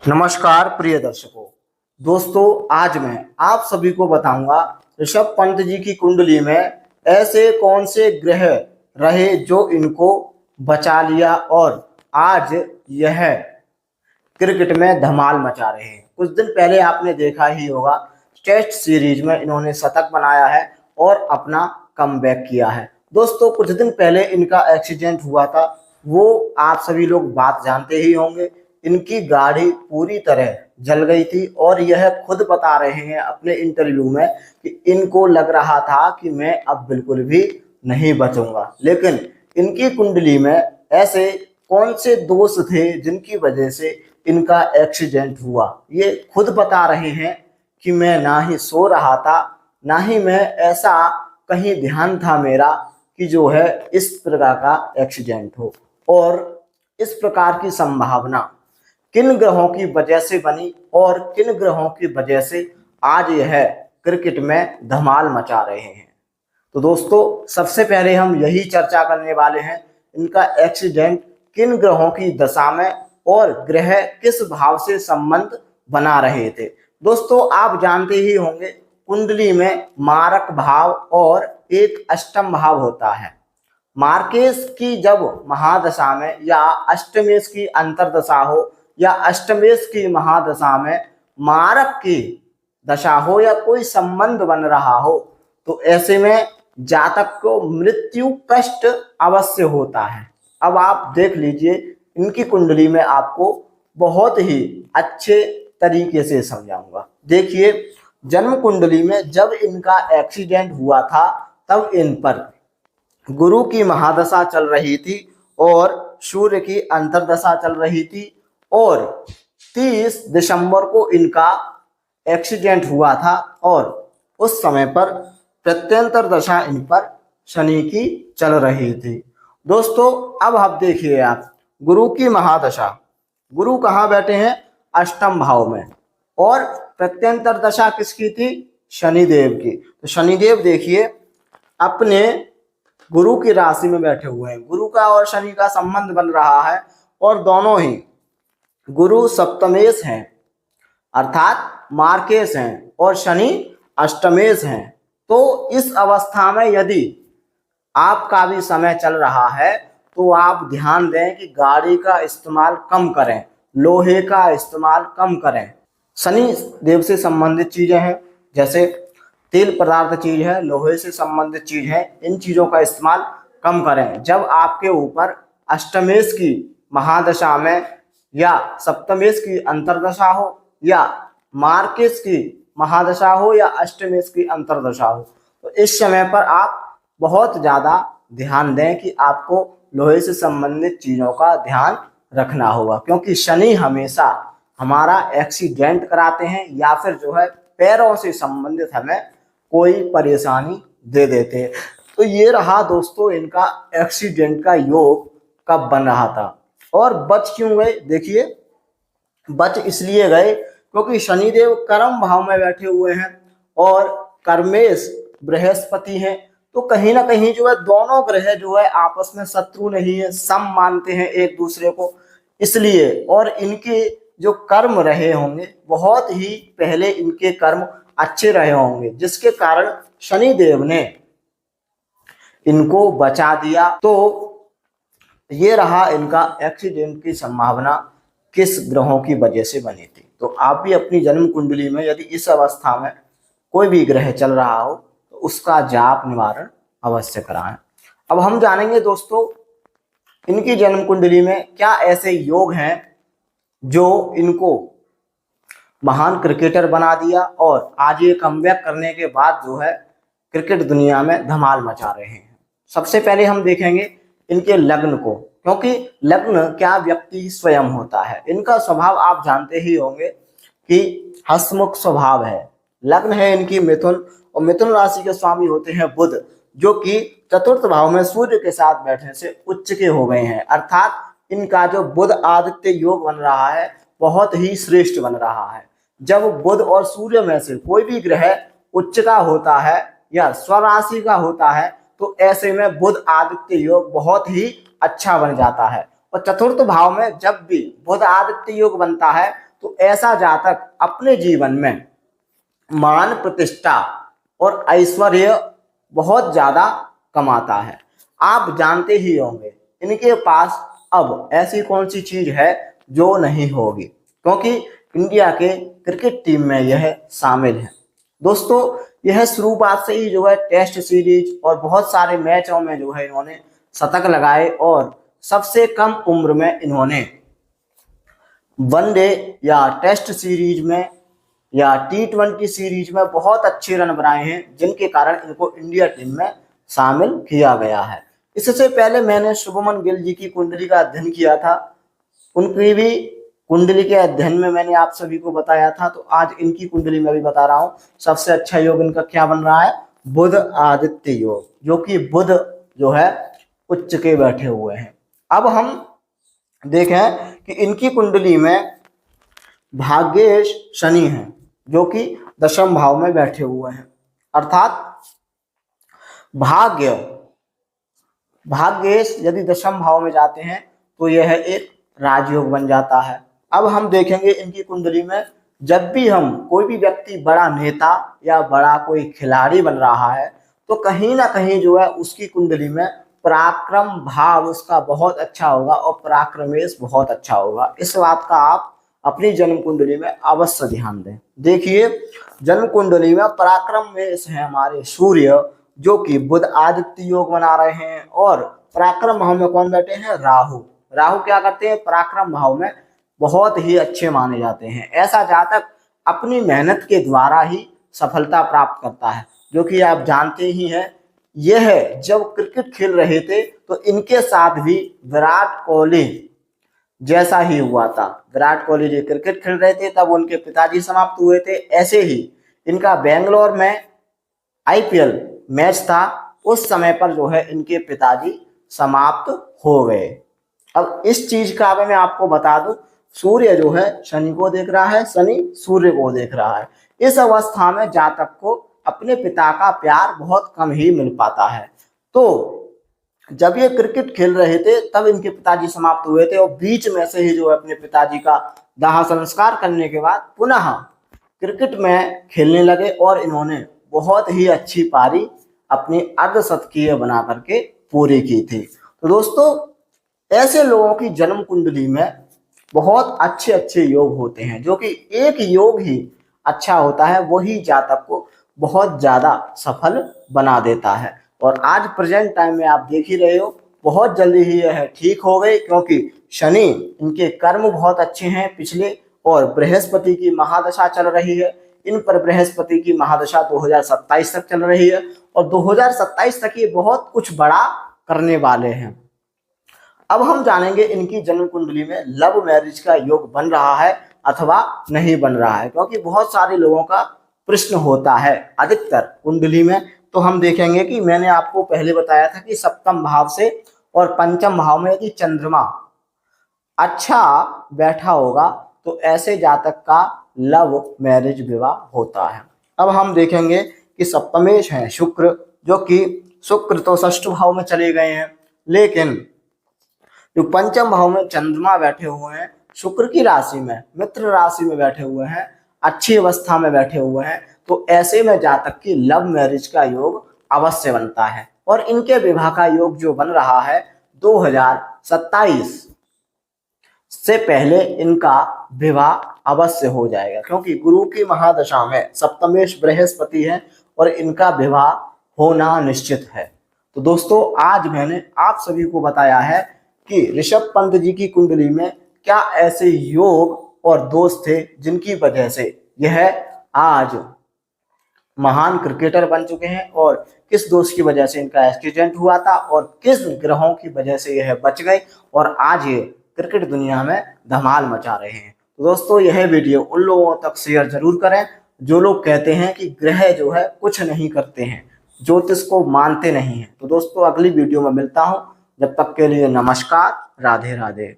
नमस्कार प्रिय दर्शकों। दोस्तों, आज मैं आप सभी को बताऊंगा ऋषभ पंत जी की कुंडली में ऐसे कौन से ग्रह रहे जो इनको बचा लिया और आज यह क्रिकेट में धमाल मचा रहे हैं। कुछ दिन पहले आपने देखा ही होगा, टेस्ट सीरीज में इन्होंने शतक बनाया है और अपना कमबैक किया है। दोस्तों, कुछ दिन पहले इनका एक्सीडेंट हुआ था, वो आप सभी लोग बात जानते ही होंगे। इनकी गाड़ी पूरी तरह जल गई थी और यह खुद बता रहे हैं अपने इंटरव्यू में कि इनको लग रहा था कि मैं अब बिल्कुल भी नहीं बचूंगा। लेकिन इनकी कुंडली में ऐसे कौन से दोष थे जिनकी वजह से इनका एक्सीडेंट हुआ, ये खुद बता रहे हैं कि मैं ना ही सो रहा था, ना ही मैं ऐसा कहीं ध्यान था मेरा कि जो है इस प्रकार का एक्सीडेंट हो। और इस प्रकार की संभावना किन ग्रहों की वजह से बनी और किन ग्रहों की वजह से आज यह क्रिकेट में धमाल मचा रहे हैं। तो दोस्तों, सबसे पहले हम यही चर्चा करने वाले हैं, इनका एक्सीडेंट किन ग्रहों की दशा में और ग्रह किस भाव से संबंध बना रहे थे। दोस्तों, आप जानते ही होंगे कुंडली में मारक भाव और एक अष्टम भाव होता है। मार्केश की जब महादशा में या अष्टमेश की अंतरदशा हो या अष्टमेश की महादशा में मारक की दशा हो या कोई संबंध बन रहा हो, तो ऐसे में जातक को मृत्यु कष्ट अवश्य होता है। अब आप देख लीजिए, इनकी कुंडली में आपको बहुत ही अच्छे तरीके से समझाऊंगा। देखिए, जन्म कुंडली में जब इनका एक्सीडेंट हुआ था तब इन पर गुरु की महादशा चल रही थी और सूर्य की अंतरदशा चल रही थी और 30 दिसंबर को इनका एक्सीडेंट हुआ था और उस समय पर प्रत्यंतर दशा इन पर शनि की चल रही थी। दोस्तों, अब आप देखिए, आप गुरु की महादशा, गुरु कहाँ बैठे हैं? अष्टम भाव में। और प्रत्यंतर दशा किसकी थी? शनिदेव की। तो शनिदेव देखिए अपने गुरु की राशि में बैठे हुए हैं, गुरु का और शनि का संबंध बन रहा है और दोनों ही गुरु सप्तमेश हैं अर्थात मार्केश हैं और शनि अष्टमेश हैं। तो इस अवस्था में यदि आपका भी समय चल रहा है तो आप ध्यान दें कि गाड़ी का इस्तेमाल कम करें, लोहे का इस्तेमाल कम करें। शनि देव से संबंधित चीजें हैं, जैसे तेल पदार्थ चीज है, लोहे से संबंधित चीज है, इन चीजों का इस्तेमाल कम करें। जब आपके ऊपर अष्टमेश की महादशा में या सप्तमेश की अंतरदशा हो या मार्केश की महादशा हो या अष्टमेश की अंतरदशा हो, तो इस समय पर आप बहुत ज्यादा ध्यान दें कि आपको लोहे से संबंधित चीजों का ध्यान रखना होगा, क्योंकि शनि हमेशा हमारा एक्सीडेंट कराते हैं या फिर जो है पैरों से संबंधित हमें कोई परेशानी दे देते हैं। तो ये रहा दोस्तों इनका एक्सीडेंट का योग कब बन रहा था। और बच क्यों गए? देखिए, बच इसलिए गए क्योंकि शनिदेव कर्म भाव में बैठे हुए हैं और कर्मेश बृहस्पति हैं। तो कहीं ना कहीं जो है दोनों ग्रह जो है आपस में शत्रु नहीं है, सम मानते हैं एक दूसरे को, इसलिए। और इनके जो कर्म रहे होंगे, बहुत ही पहले इनके कर्म अच्छे रहे होंगे, जिसके कारण शनिदेव ने इनको बचा दिया। तो ये रहा इनका एक्सीडेंट की संभावना किस ग्रहों की वजह से बनी थी। तो आप भी अपनी जन्म कुंडली में यदि इस अवस्था में कोई भी ग्रह चल रहा हो तो उसका जाप निवारण अवश्य कराएं। अब हम जानेंगे दोस्तों, इनकी जन्म कुंडली में क्या ऐसे योग हैं जो इनको महान क्रिकेटर बना दिया और आज ये कमबैक करने के बाद जो है क्रिकेट दुनिया में धमाल मचा रहे हैं। सबसे पहले हम देखेंगे इनके लग्न को, क्योंकि लग्न क्या व्यक्ति स्वयं होता है। इनका स्वभाव आप जानते ही होंगे कि हंसमुख स्वभाव है। लग्न है इनकी मिथुन और मिथुन राशि के स्वामी होते हैं बुध, जो कि चतुर्थ भाव में सूर्य के साथ बैठने से उच्च के हो गए हैं। अर्थात इनका जो बुध आदित्य योग बन रहा है बहुत ही श्रेष्ठ बन रहा है। जब बुध और सूर्य में से कोई भी ग्रह उच्च का होता है या स्वराशि का होता है तो ऐसे में बुध आदित्य योग बहुत ही अच्छा बन जाता है। और चतुर्थ भाव में जब भी बुध आदित्य योग बनता है तो ऐसा जातक अपने जीवन में मान प्रतिष्ठा और ऐश्वर्य बहुत ज्यादा कमाता है। आप जानते ही होंगे इनके पास अब ऐसी कौन सी चीज है जो नहीं होगी, क्योंकि इंडिया के क्रिकेट टीम में यह शामिल है। दोस्तों यह शुरुआत से ही जो है टेस्ट सीरीज और बहुत सारे मैचों में जो है इन्होंने शतक लगाए और सबसे कम उम्र में इन्होंने वनडे या टेस्ट सीरीज में या T20 सीरीज में बहुत अच्छे रन बनाए हैं, जिनके कारण इनको इंडिया टीम में शामिल किया गया है। इससे पहले मैंने शुभमन गिल जी की कुंडली का अध्ययन किया था, उनकी भी कुंडली के अध्ययन में मैंने आप सभी को बताया था, तो आज इनकी कुंडली में भी बता रहा हूँ। सबसे अच्छा योग इनका क्या बन रहा है, बुध आदित्य योग, जो कि बुध जो है उच्च के बैठे हुए हैं। अब हम देखें कि इनकी कुंडली में भाग्येश शनि है, जो कि दशम भाव में बैठे हुए हैं, अर्थात भाग्येश यदि दशम भाव में जाते हैं तो यह एक राजयोग बन जाता है। अब हम देखेंगे इनकी कुंडली में जब भी हम कोई भी व्यक्ति बड़ा नेता या बड़ा कोई खिलाड़ी बन रहा है तो कहीं ना कहीं जो है उसकी कुंडली में पराक्रम भाव उसका बहुत अच्छा होगा और पराक्रमेश बहुत अच्छा होगा। इस बात का आप अपनी जन्म कुंडली में अवश्य ध्यान दें। देखिए जन्म कुंडली में पराक्रम में है हमारे सूर्य, जो कि बुध आदित्य योग बना रहे हैं, और पराक्रम भाव में कौन बैठे हैं, राहु। राहु क्या करते हैं, पराक्रम भाव में बहुत ही अच्छे माने जाते हैं। ऐसा जातक अपनी मेहनत के द्वारा ही सफलता प्राप्त करता है, जो कि आप जानते ही हैं। यह जब क्रिकेट खेल रहे थे तो इनके साथ भी विराट कोहली जैसा ही हुआ था। विराट कोहली जी क्रिकेट खेल रहे थे तब उनके पिताजी समाप्त हुए थे, ऐसे ही इनका बेंगलोर में IPL मैच था, उस समय पर जो है इनके पिताजी समाप्त हो गए। अब इस चीज का मैं आपको बता दूं, सूर्य जो है शनि को देख रहा है, शनि सूर्य को देख रहा है। इस अवस्था में जातक को अपने पिता का प्यार बहुत कम ही मिल पाता है। तो जब ये क्रिकेट खेल रहे थे तब इनके पिताजी समाप्त हुए थे और बीच में से ही जो है अपने पिताजी का दाह संस्कार करने के बाद पुनः क्रिकेट में खेलने लगे और इन्होंने बहुत ही अच्छी पारी अपनी अर्धशतकीय बना करके पूरी की थी। तो दोस्तों ऐसे लोगों की जन्म कुंडली में बहुत अच्छे अच्छे योग होते हैं, जो कि एक योग ही अच्छा होता है वही जातक को बहुत ज्यादा सफल बना देता है। और आज प्रेजेंट टाइम में आप देख ही रहे हो बहुत जल्दी ही यह ठीक हो गई, क्योंकि शनि इनके कर्म बहुत अच्छे हैं पिछले, और बृहस्पति की महादशा चल रही है। इन पर बृहस्पति की महादशा 2027 तक चल रही है और 2027 तक ये बहुत कुछ बड़ा करने वाले हैं। अब हम जानेंगे इनकी जन्म कुंडली में लव मैरिज का योग बन रहा है अथवा नहीं बन रहा है, क्योंकि बहुत सारे लोगों का प्रश्न होता है अधिकतर कुंडली में। तो हम देखेंगे कि मैंने आपको पहले बताया था कि सप्तम भाव से और पंचम भाव में यदि चंद्रमा अच्छा बैठा होगा तो ऐसे जातक का लव मैरिज विवाह होता है। अब हम देखेंगे कि सप्तमेश है शुक्र, जो कि शुक्र तो षष्ठ भाव में चले गए हैं, लेकिन जो पंचम भाव में चंद्रमा बैठे हुए हैं शुक्र की राशि में, मित्र राशि में बैठे हुए हैं, अच्छी अवस्था में बैठे हुए हैं, तो ऐसे में जातक की लव मैरिज का योग अवश्य बनता है। और इनके विवाह का योग जो बन रहा है 2027 से पहले इनका विवाह अवश्य हो जाएगा, क्योंकि गुरु की महादशा में सप्तमेश बृहस्पति है और इनका विवाह होना निश्चित है। तो दोस्तों आज मैंने आप सभी को बताया है कि ऋषभ पंत जी की कुंडली में क्या ऐसे योग और दोष थे जिनकी वजह से यह आज महान क्रिकेटर बन चुके हैं, और किस दोष की वजह से इनका एक्सीडेंट हुआ था और किस ग्रहों की वजह से यह बच गए और आज ये क्रिकेट दुनिया में धमाल मचा रहे हैं। तो दोस्तों यह वीडियो उन लोगों तक शेयर जरूर करें जो लोग कहते हैं कि ग्रह जो है कुछ नहीं करते हैं, ज्योतिष को मानते नहीं हैं। तो दोस्तों अगली वीडियो में मिलता हूं, जब तक के लिए नमस्कार, राधे राधे।